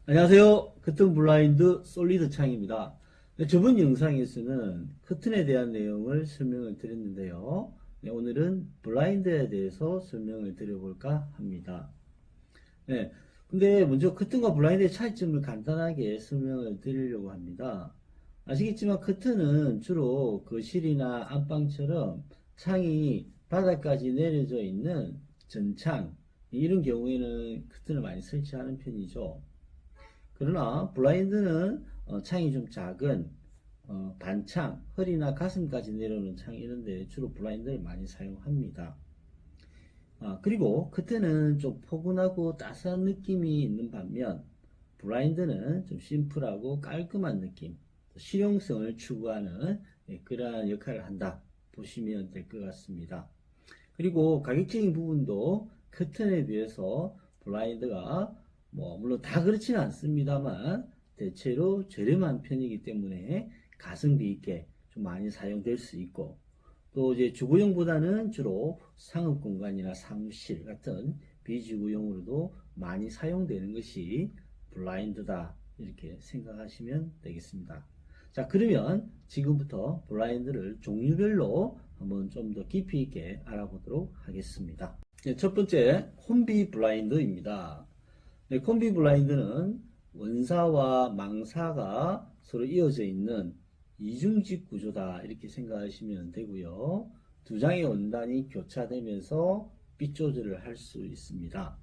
안녕하세요. 커튼 블라인드 솔리드 창입니다. 네, 저번 영상에서는 커튼에 대한 내용을 설명을 드렸는데요. 네, 오늘은 블라인드에 대해서 설명을 드려볼까 합니다. 네, 근데 먼저 커튼과 블라인드의 차이점을 간단하게 설명을 드리려고 합니다. 아시겠지만 커튼은 주로 거실이나 안방처럼 창이 바닥까지 내려져 있는 전창, 이런 경우에는 커튼을 많이 설치하는 편이죠. 그러나 블라인드는 창이 좀 작은 반창, 허리나 가슴까지 내려오는 창 이런 데 주로 블라인드를 많이 사용합니다. 그리고 커튼은 좀 포근하고 따스한 느낌이 있는 반면 블라인드는 좀 심플하고 깔끔한 느낌, 실용성을 추구하는 그러한 역할을 한다 보시면 될 것 같습니다. 그리고 가격적인 부분도 커튼에 비해서 블라인드가 물론 다 그렇지는 않습니다만 대체로 저렴한 편이기 때문에 가성비 있게 좀 많이 사용될 수 있고, 또 이제 주거용보다는 주로 상업 공간이나 사무실 같은 비주거용으로도 많이 사용되는 것이 블라인드다, 이렇게 생각하시면 되겠습니다. 자, 그러면 지금부터 블라인드를 종류별로 한번 좀 더 깊이 있게 알아보도록 하겠습니다. 네, 첫 번째 콤비 블라인드입니다. 네, 콤비 블라인드는 원사와 망사가 서로 이어져 있는 이중직 구조다, 이렇게 생각하시면 되고요. 두 장의 원단이 교차되면서 빛 조절을 할 수 있습니다.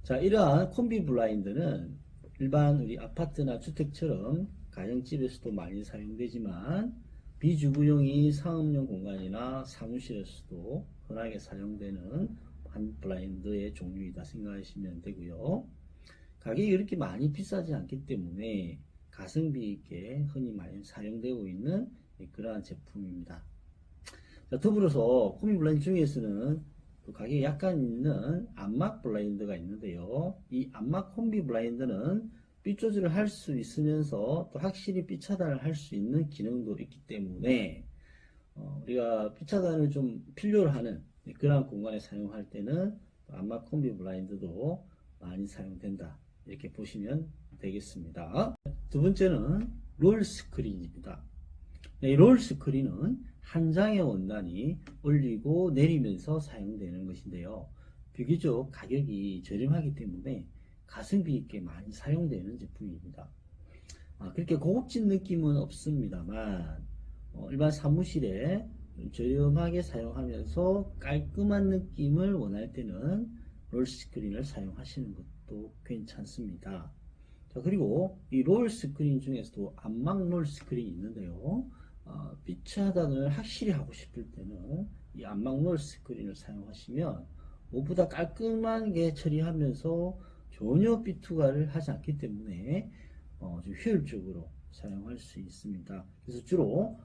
자, 이러한 콤비 블라인드는 일반 우리 아파트나 주택처럼 가정집에서도 많이 사용되지만 비주거용이 상업용 공간이나 사무실에서도 흔하게 사용되는 한 블라인드의 종류이다 생각하시면 되고요. 가격이 그렇게 많이 비싸지 않기 때문에 가성비 있게 흔히 많이 사용되고 있는 그러한 제품입니다. 자, 더불어서 콤비 블라인드 중에서는 또 가격이 약간 있는 암막 블라인드가 있는데요. 이 암막 콤비 블라인드는 빛 조절을 할 수 있으면서 또 확실히 빛 차단을 할 수 있는 기능도 있기 때문에 우리가 빛 차단을 좀 필요로 하는 그런 공간에 사용할 때는 암막 콤비 블라인드도 많이 사용된다, 이렇게 보시면 되겠습니다. 두 번째는 롤 스크린입니다. 이 롤 스크린은 한 장의 원단이 올리고 내리면서 사용되는 것인데요. 비교적 가격이 저렴하기 때문에 가성비 있게 많이 사용되는 제품입니다. 그렇게 고급진 느낌은 없습니다만 일반 사무실에 저렴하게 사용하면서 깔끔한 느낌을 원할 때는 롤 스크린을 사용하시는 것도 괜찮습니다. 자, 그리고 이 롤 스크린 중에서도 암막 롤 스크린이 있는데요. 빛 차단을 확실히 하고 싶을 때는 이 암막 롤 스크린을 사용하시면 무엇보다 깔끔하게 처리하면서 전혀 빛 투과를 하지 않기 때문에 좀 효율적으로 사용할 수 있습니다. 그래서 주로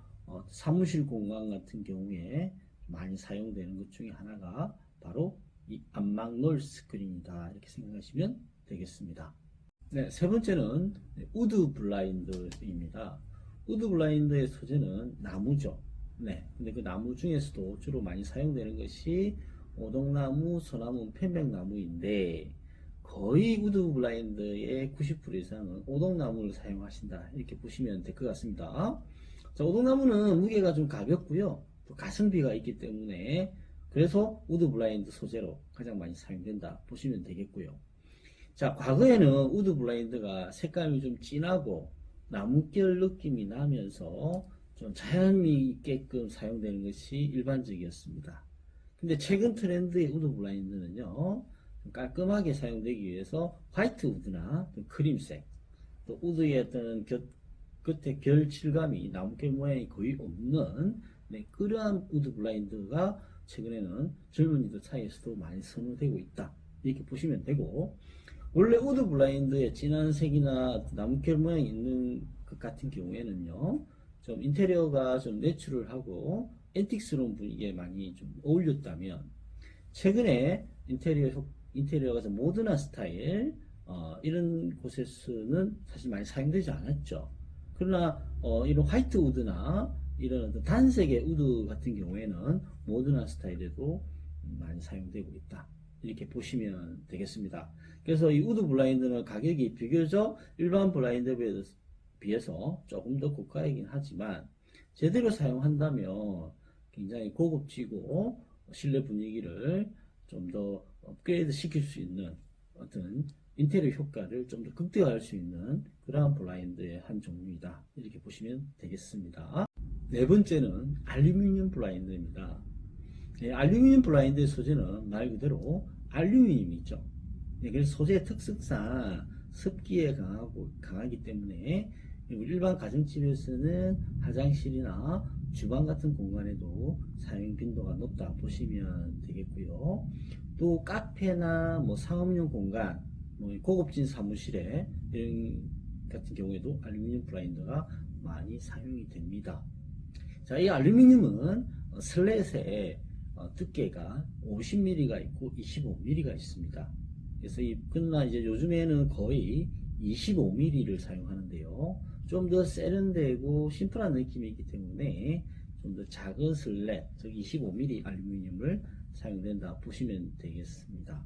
사무실 공간 같은 경우에 많이 사용되는 것 중에 하나가 바로 이 암막 롤 스크린이다, 이렇게 생각하시면 되겠습니다. 네, 세 번째는 우드 블라인드입니다. 우드 블라인드의 소재는 나무죠. 네, 근데 그 나무 중에서도 주로 많이 사용되는 것이 오동나무, 소나무, 편백나무인데 거의 우드 블라인드의 90% 이상은 오동나무를 사용하신다, 이렇게 보시면 될 것 같습니다. 자, 오동나무는 무게가 좀 가볍고요, 또 가성비가 있기 때문에 그래서 우드 블라인드 소재로 가장 많이 사용된다 보시면 되겠고요. 자, 과거에는 우드 블라인드가 색감이 좀 진하고 나무결 느낌이 나면서 좀 자연미 있게끔 사용되는 것이 일반적이었습니다. 근데 최근 트렌드의 우드 블라인드는요, 깔끔하게 사용되기 위해서 화이트 우드나 크림색, 또 우드의 어떤 끝에 결 칠감이 나무결 모양이 거의 없는 그러한 우드 블라인드가 최근에는 젊은이들 사이에서도 많이 선호되고 있다, 이렇게 보시면 되고, 원래 우드 블라인드의 진한 색이나 나무결 모양이 있는 것 같은 경우에는요, 좀 인테리어가 좀 내추럴하고 앤틱스러운 분위기에 많이 좀 어울렸다면, 최근에 인테리어가 좀 모던한 스타일, 이런 곳에서는 사실 많이 사용되지 않았죠. 그러나 이런 화이트 우드나 이런 어떤 단색의 우드 같은 경우에는 모던한 스타일에도 많이 사용되고 있다, 이렇게 보시면 되겠습니다. 그래서 이 우드 블라인드는 가격이 비교적 일반 블라인드에 비해서 조금 더 고가이긴 하지만 제대로 사용한다면 굉장히 고급지고 실내 분위기를 좀 더 업그레이드 시킬 수 있는 어떤 인테리어 효과를 좀 더 극대화할 수 있는 그러한 블라인드의 한 종류이다. 이렇게 보시면 되겠습니다. 네 번째는 알루미늄 블라인드입니다. 네, 알루미늄 블라인드의 소재는 말 그대로 알루미늄이죠. 네, 그래서 소재의 특성상 습기에 강하기 때문에 일반 가정집에서는 화장실이나 주방 같은 공간에도 사용 빈도가 높다 보시면 되겠고요. 또 카페나 뭐 상업용 공간, 뭐 고급진 사무실에 이런 같은 경우에도 알루미늄 블라인드가 많이 사용이 됩니다. 자, 이 알루미늄은 슬랫의 두께가 50mm가 있고 25mm가 있습니다. 그래서 그러나 이제 요즘에는 거의 25mm를 사용하는데요. 좀 더 세련되고 심플한 느낌이 있기 때문에 좀 더 작은 슬랫, 즉 25mm 알루미늄을 사용된다 보시면 되겠습니다.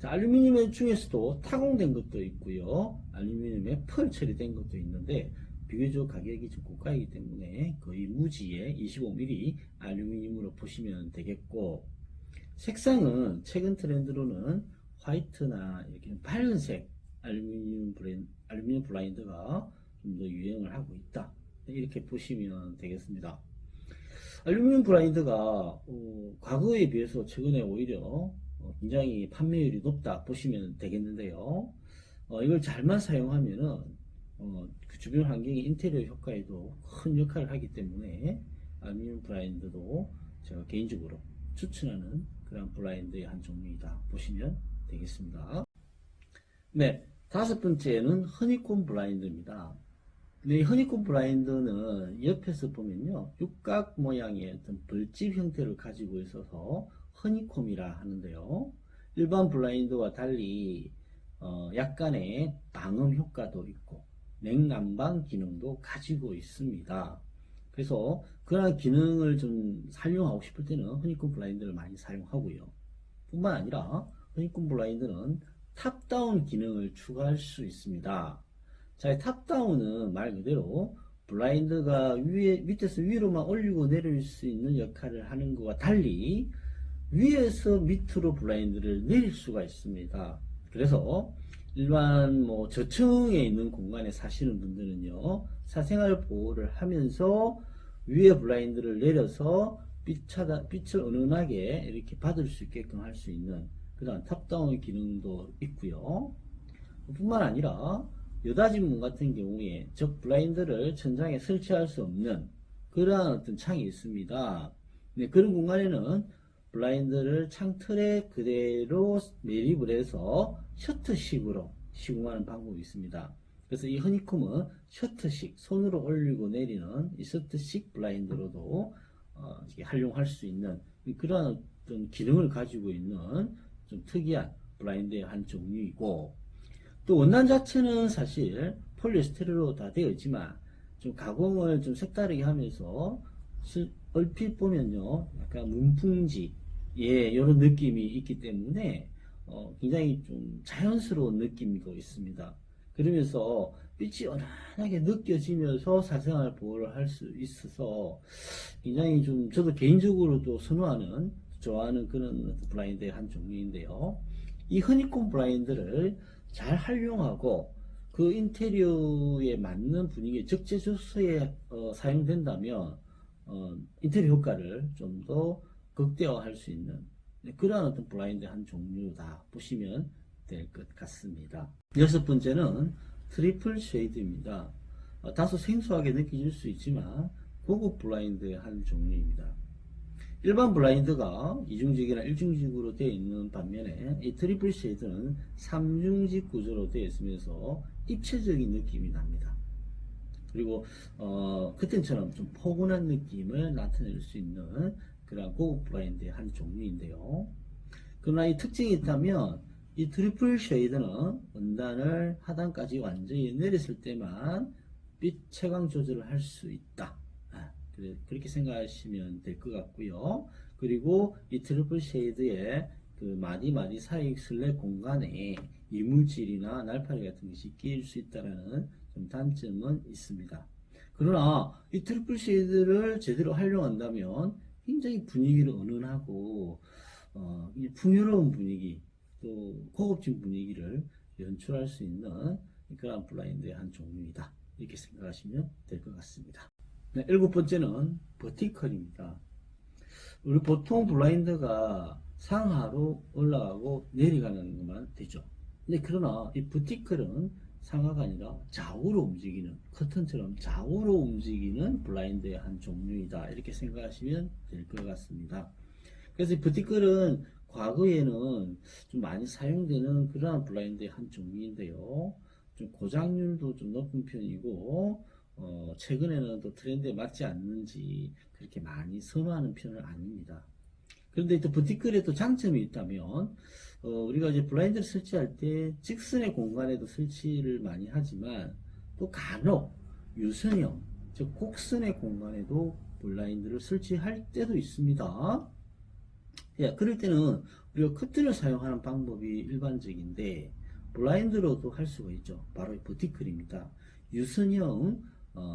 자, 알루미늄 중에서도 타공된 것도 있고요. 알루미늄에 펄 처리된 것도 있는데 비교적 가격이 좀 고가이기 때문에 거의 무지의 25mm 알루미늄으로 보시면 되겠고, 색상은 최근 트렌드로는 화이트나 이렇게 밝은색 알루미늄 블라인드가 좀 더 유행을 하고 있다. 이렇게 보시면 되겠습니다. 알루미늄 블라인드가 과거에 비해서 최근에 오히려 굉장히 판매율이 높다 보시면 되겠는데요. 이걸 잘만 사용하면은 그 주변 환경의 인테리어 효과에도 큰 역할을 하기 때문에 알루미늄 블라인드도 제가 개인적으로 추천하는 그런 블라인드의 한 종류이다 보시면 되겠습니다. 네, 다섯 번째는 허니콤 블라인드입니다. 네, 허니콤 블라인드는 옆에서 보면요, 육각 모양의 어떤 벌집 형태를 가지고 있어서 허니콤이라 하는데요. 일반 블라인드와 달리 약간의 방음 효과도 있고 냉난방 기능도 가지고 있습니다. 그래서 그런 기능을 좀 활용하고 싶을 때는 허니콤 블라인드를 많이 사용하고요. 뿐만 아니라 허니콤 블라인드는 탑다운 기능을 추가할 수 있습니다. 자, 탑다운은 말 그대로 블라인드가 밑에서 위로만 올리고 내릴 수 있는 역할을 하는 것과 달리 위에서 밑으로 블라인드를 내릴 수가 있습니다. 그래서 일반 뭐 저층에 있는 공간에 사시는 분들은요, 사생활 보호를 하면서 위에 블라인드를 내려서 빛을 은은하게 이렇게 받을 수 있게끔 할 수 있는 그런 탑다운 기능도 있고요. 뿐만 아니라 여닫이 문 같은 경우에 즉 블라인드를 천장에 설치할 수 없는 그러한 어떤 창이 있습니다. 네, 그런 공간에는 블라인드를 창틀에 그대로 매립을 해서 셔터식으로 시공하는 방법이 있습니다. 그래서 이 허니콤은 셔터식, 손으로 올리고 내리는 이 셔터식 블라인드로도 활용할 수 있는 그러한 어떤 기능을 가지고 있는 좀 특이한 블라인드의 한 종류이고, 또 원단 자체는 사실 폴리에스테르로 다 되어 있지만 좀 가공을 좀 색다르게 하면서 얼핏 보면요, 약간 문풍지 이런 느낌이 있기 때문에 굉장히 좀 자연스러운 느낌도 있습니다. 그러면서 빛이 은은하게 느껴지면서 사생활 보호를 할 수 있어서 굉장히 좀 저도 개인적으로도 좋아하는 그런 블라인드의 한 종류인데요. 이 허니콤 블라인드를 잘 활용하고 그 인테리어에 맞는 분위기에 적재적소에 사용된다면 인테리어 효과를 좀 더 극대화할 수 있는 그러한 어떤 블라인드의 한 종류다 보시면 될 것 같습니다. 여섯 번째는 트리플 쉐이드입니다. 다소 생소하게 느껴질 수 있지만 고급 블라인드의 한 종류입니다. 일반 블라인드가 이중직이나 일중직으로 되어 있는 반면에 이 트리플 쉐이드는 삼중직 구조로 되어 있으면서 입체적인 느낌이 납니다. 그리고 그땐처럼 좀 포근한 느낌을 나타낼 수 있는 그런 고급 블라인드의 한 종류인데요. 그러나 이 특징이 있다면 이 트리플 쉐이드는 원단을 하단까지 완전히 내렸을 때만 빛 채광 조절을 할 수 있다. 그렇게 생각하시면 될 것 같고요. 그리고 이 트리플 쉐이드의 그 그 마디 사이 슬랩 공간에 이물질이나 날파리 같은 것이 끼일 수 있다는 좀 단점은 있습니다. 그러나 이 트리플 쉐이드를 제대로 활용한다면 굉장히 분위기를 은은하고 이 풍요로운 분위기 또 고급진 분위기를 연출할 수 있는 그런 블라인드의 한 종류이다. 이렇게 생각하시면 될 것 같습니다. 네, 일곱 번째는 버티컬입니다. 우리 보통 블라인드가 상하로 올라가고 내려가는 것만 되죠. 근데 그러나 이 버티컬은 상하가 아니라 좌우로 움직이는, 커튼처럼 좌우로 움직이는 블라인드의 한 종류이다. 이렇게 생각하시면 될 것 같습니다. 그래서 이 버티컬은 과거에는 좀 많이 사용되는 그러한 블라인드의 한 종류인데요. 좀 고장률도 좀 높은 편이고, 최근에는 또 트렌드에 맞지 않는지 그렇게 많이 선호하는 편은 아닙니다. 그런데 또 버티컬에 또 장점이 있다면, 우리가 이제 블라인드를 설치할 때 직선의 공간에도 설치를 많이 하지만, 또 간혹 유선형, 즉 곡선의 공간에도 블라인드를 설치할 때도 있습니다. 예, 그럴 때는 우리가 커튼을 사용하는 방법이 일반적인데 블라인드로도 할 수가 있죠. 바로 이 버티컬입니다. 유선형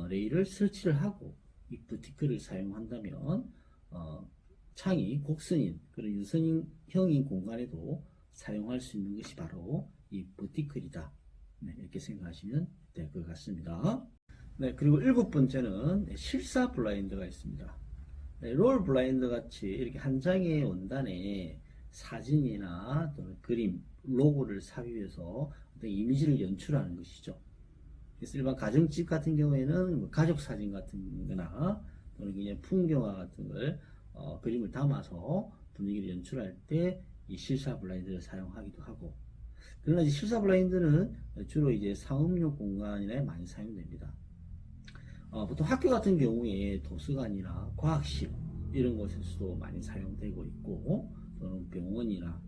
레일을 설치를 하고 이 버티컬을 사용한다면 창이 곡선인 그런 유선형인 공간에도 사용할 수 있는 것이 바로 이 버티컬이다. 네, 이렇게 생각하시면 될 것 같습니다. 네, 그리고 일곱 번째는 실사 블라인드가 있습니다. 네, 롤 블라인드 같이 이렇게 한 장의 원단에 사진이나 또는 그림, 로고를 삽입해서 어떤 이미지를 연출하는 것이죠. 그래서 일반 가정집 같은 경우에는 뭐 가족 사진 같은 거나 또는 그냥 풍경화 같은 걸 그림을 담아서 분위기를 연출할 때 이 실사 블라인드를 사용하기도 하고, 그러나 이제 실사 블라인드는 주로 이제 상업용 공간에 많이 사용됩니다. 보통 학교 같은 경우에 도서관이나 과학실 이런 곳에서도 많이 사용되고 있고, 또는 병원이나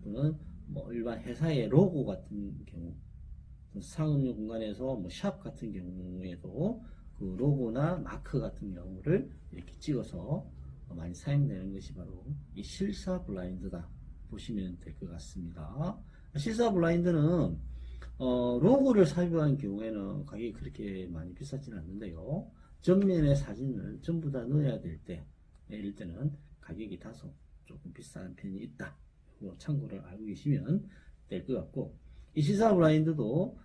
또는 뭐 일반 회사의 로고 같은 경우, 상업용 공간에서 뭐 샵 같은 경우에도 그 로고나 마크 같은 경우를 이렇게 찍어서 많이 사용되는 것이 바로 이 실사 블라인드다 보시면 될 것 같습니다. 실사 블라인드는 로고를 삽입한 경우에는 가격이 그렇게 많이 비싸지는 않는데요. 전면에 사진을 전부 다 넣어야 될 때, 이럴 때는 가격이 다소 조금 비싼 편이 있다. 참고를 알고 계시면 될 것 같고, 이 실사 블라인드도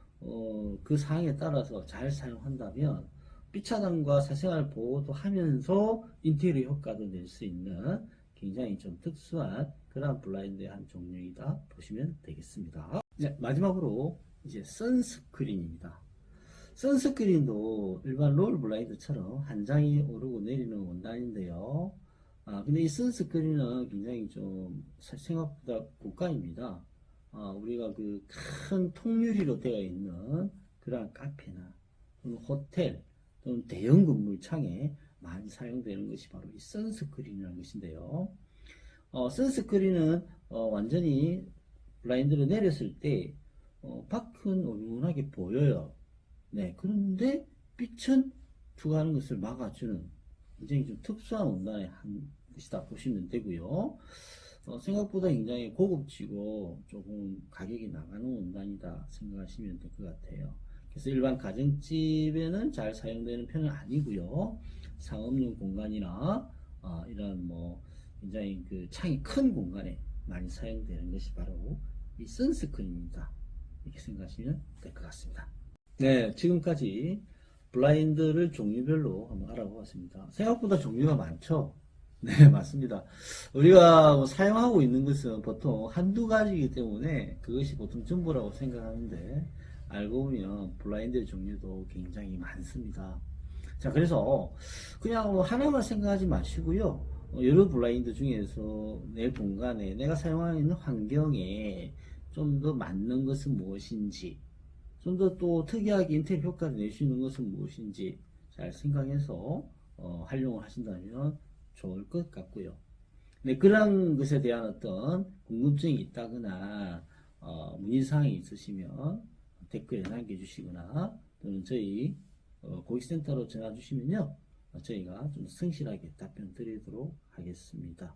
그 사항에 따라서 잘 사용한다면 빛 차단과 사생활 보호도 하면서 인테리어 효과도 낼 수 있는 굉장히 좀 특수한 그런 블라인드의 한 종류이다 보시면 되겠습니다. 네, 마지막으로 이제 선스크린입니다. 선스크린도 일반 롤 블라인드처럼 한 장이 오르고 내리는 원단인데요. 근데 이 선스크린은 굉장히 좀 생각보다 고가입니다. 우리가 그 큰 통유리로 되어 있는 그러한 카페나 또는 호텔 또는 대형 건물 창에 많이 사용되는 것이 바로 이 선스크린이라는 것인데요. 선스크린은 완전히 블라인드를 내렸을 때 밖은 은은하게 보여요. 네, 그런데 빛은 투과하는 것을 막아주는 굉장히 좀 특수한 원단의 한 것이다 보시면 되고요. 생각보다 굉장히 고급지고 조금 가격이 나가는 원단이다 생각하시면 될 것 같아요. 그래서 일반 가정집에는 잘 사용되는 편은 아니고요. 상업용 공간이나 이런 뭐 굉장히 그 창이 큰 공간에 많이 사용되는 것이 바로 이 선스크린입니다. 이렇게 생각하시면 될 것 같습니다. 네, 지금까지 블라인드를 종류별로 한번 알아보았습니다. 생각보다 종류가 많죠? 네, 맞습니다. 우리가 뭐 사용하고 있는 것은 보통 한두 가지이기 때문에 그것이 보통 전부라고 생각하는데 알고 보면 블라인드 종류도 굉장히 많습니다. 자, 그래서 그냥 뭐 하나만 생각하지 마시고요. 여러 블라인드 중에서 내 공간에 내가 사용하고 있는 환경에 좀 더 맞는 것은 무엇인지, 좀 더 또 특이하게 인테리어 효과를 낼 수 있는 것은 무엇인지 잘 생각해서 활용을 하신다면 좋을 것 같고요. 네, 그런 것에 대한 어떤 궁금증이 있다거나 문의사항이 있으시면 댓글에 남겨주시거나 또는 저희 고객센터로 전화 주시면요, 저희가 좀 성실하게 답변 드리도록 하겠습니다.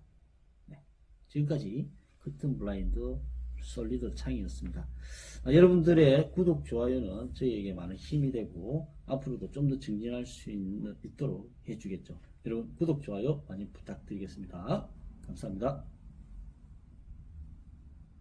네, 지금까지 커튼 블라인드 솔리드 창이었습니다. 여러분들의 구독, 좋아요는 저희에게 많은 힘이 되고 앞으로도 좀 더 증진할 수 있도록 해주겠죠. 여러분 구독, 좋아요 많이 부탁드리겠습니다. 감사합니다.